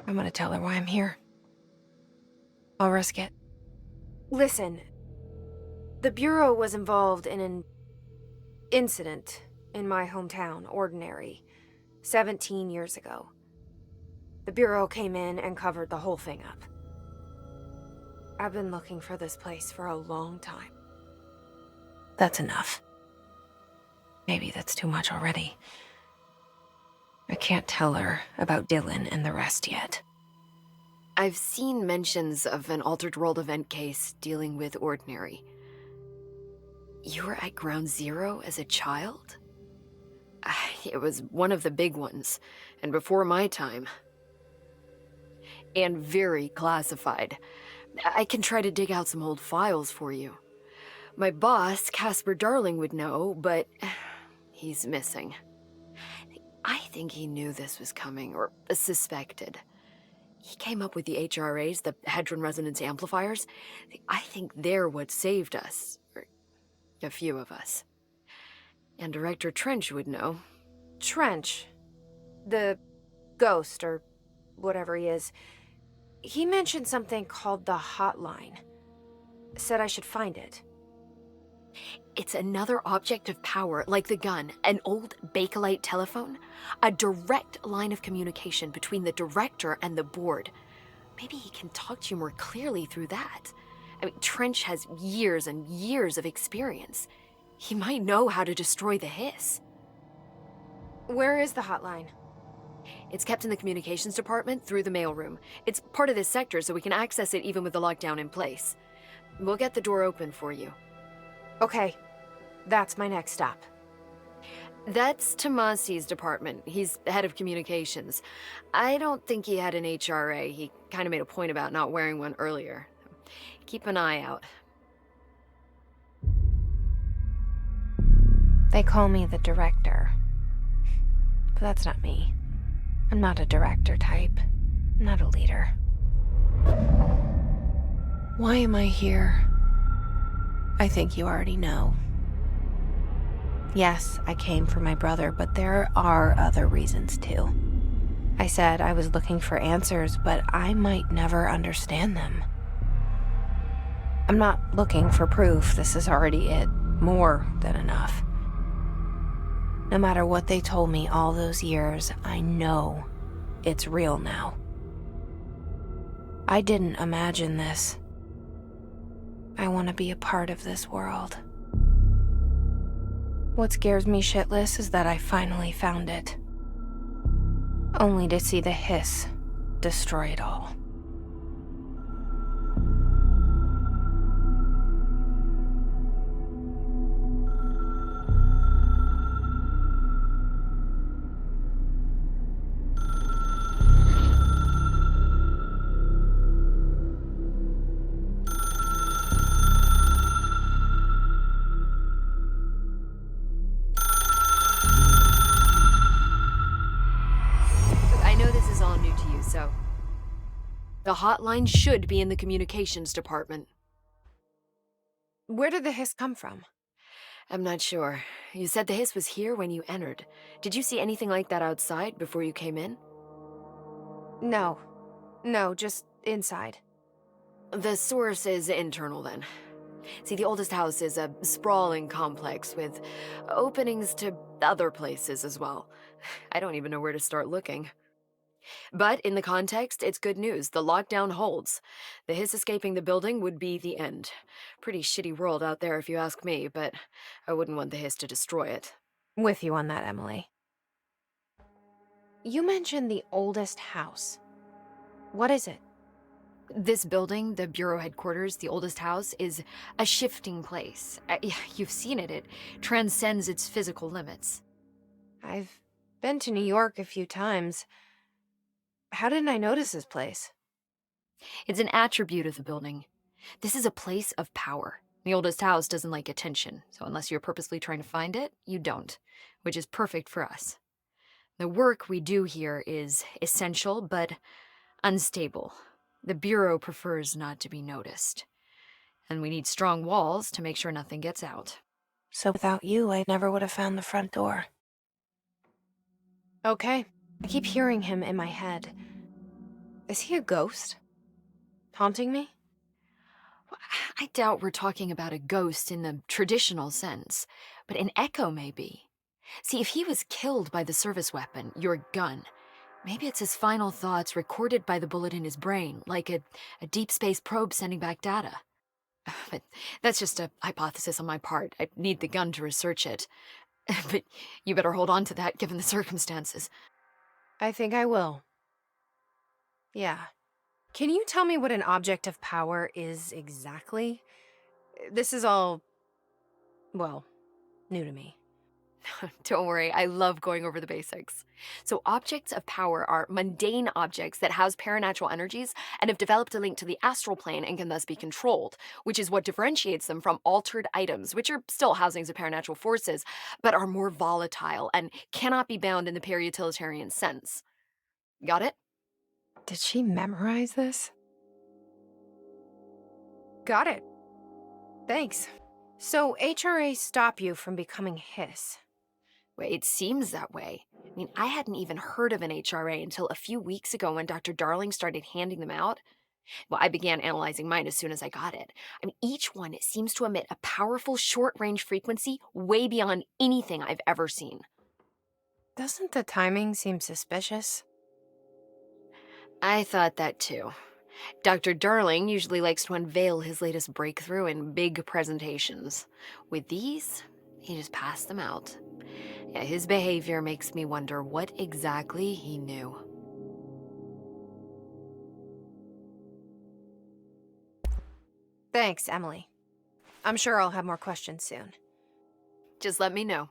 I'm gonna tell her why I'm here. I'll risk it. Listen, the Bureau was involved in an incident in my hometown, Ordinary, 17 years ago. The Bureau came in and covered the whole thing up. I've been looking for this place for a long time. That's enough. Maybe that's too much already. I can't tell her about Dylan and the rest yet. I've seen mentions of an Altered World event case dealing with Ordinary. You were at Ground Zero as a child? It was one of the big ones, and before my time. And very classified. I can try to dig out some old files for you. My boss, Casper Darling, would know, but he's missing. I think he knew this was coming, or suspected. He came up with the HRAs, the Hadron Resonance Amplifiers. I think they're what saved us, or a few of us. And Director Trench would know. Trench, the ghost, or whatever he is, he mentioned something called the hotline. Said I should find it. It's another object of power, like the gun, an old Bakelite telephone, a direct line of communication between the director and the board. Maybe he can talk to you more clearly through that. I mean, Trench has years and years of experience. He might know how to destroy the hiss. Where is the hotline? It's kept in the communications department through the mailroom. It's part of this sector, so we can access it even with the lockdown in place. We'll get the door open for you. Okay, that's my next stop. That's Tomasi's department. He's head of communications. I don't think he had an HRA. He kind of made a point about not wearing one earlier. Keep an eye out. They call me the director. But that's not me. I'm not a director type. I'm not a leader. Why am I here? I think you already know. Yes, I came for my brother, but there are other reasons too. I said I was looking for answers, but I might never understand them. I'm not looking for proof. This is already it. More than enough. No matter what they told me all those years, I know it's real now. I didn't imagine this. I want to be a part of this world. What scares me shitless is that I finally found it. Only to see the hiss destroy it all. So, the hotline should be in the communications department. Where did the hiss come from? I'm not sure. You said the hiss was here when you entered. Did you see anything like that outside before you came in? No, just inside. The source is internal then. See, the oldest house is a sprawling complex with openings to other places as well. I don't even know where to start looking. But in the context, it's good news. The lockdown holds. The hiss escaping the building would be the end. Pretty shitty world out there if you ask me, but I wouldn't want the hiss to destroy it. With you on that, Emily. You mentioned the oldest house. What is it? This building, the Bureau headquarters, the oldest house, is a shifting place. You've seen it. It transcends its physical limits. I've been to New York a few times. How didn't I notice this place? It's an attribute of the building. This is a place of power. The oldest house doesn't like attention, so unless you're purposely trying to find it, you don't, which is perfect for us. The work we do here is essential, but unstable. The Bureau prefers not to be noticed. And we need strong walls to make sure nothing gets out. So without you, I never would have found the front door. Okay. I keep hearing him in my head. Is he a ghost? Haunting me? Well, I doubt we're talking about a ghost in the traditional sense, but an echo maybe. See, if he was killed by the service weapon, your gun, maybe it's his final thoughts recorded by the bullet in his brain, like a deep space probe sending back data. But that's just a hypothesis on my part. I need the gun to research it. But you better hold on to that given the circumstances. I think I will. Yeah. Can you tell me what an object of power is exactly? This is all, well, new to me. Don't worry, I love going over the basics. So, objects of power are mundane objects that house paranatural energies and have developed a link to the astral plane and can thus be controlled, which is what differentiates them from altered items, which are still housings of paranatural forces, but are more volatile and cannot be bound in the peri-utilitarian sense. Got it? Did she memorize this? Got it. Thanks. So HRA stop you from becoming Hiss. Well, it seems that way. I mean, I hadn't even heard of an HRA until a few weeks ago when Dr. Darling started handing them out. Well, I began analyzing mine as soon as I got it. I mean, each one seems to emit a powerful short-range frequency way beyond anything I've ever seen. Doesn't the timing seem suspicious? I thought that too. Dr. Darling usually likes to unveil his latest breakthrough in big presentations. With these, he just passed them out. Yeah, his behavior makes me wonder what exactly he knew. Thanks, Emily. I'm sure I'll have more questions soon. Just let me know.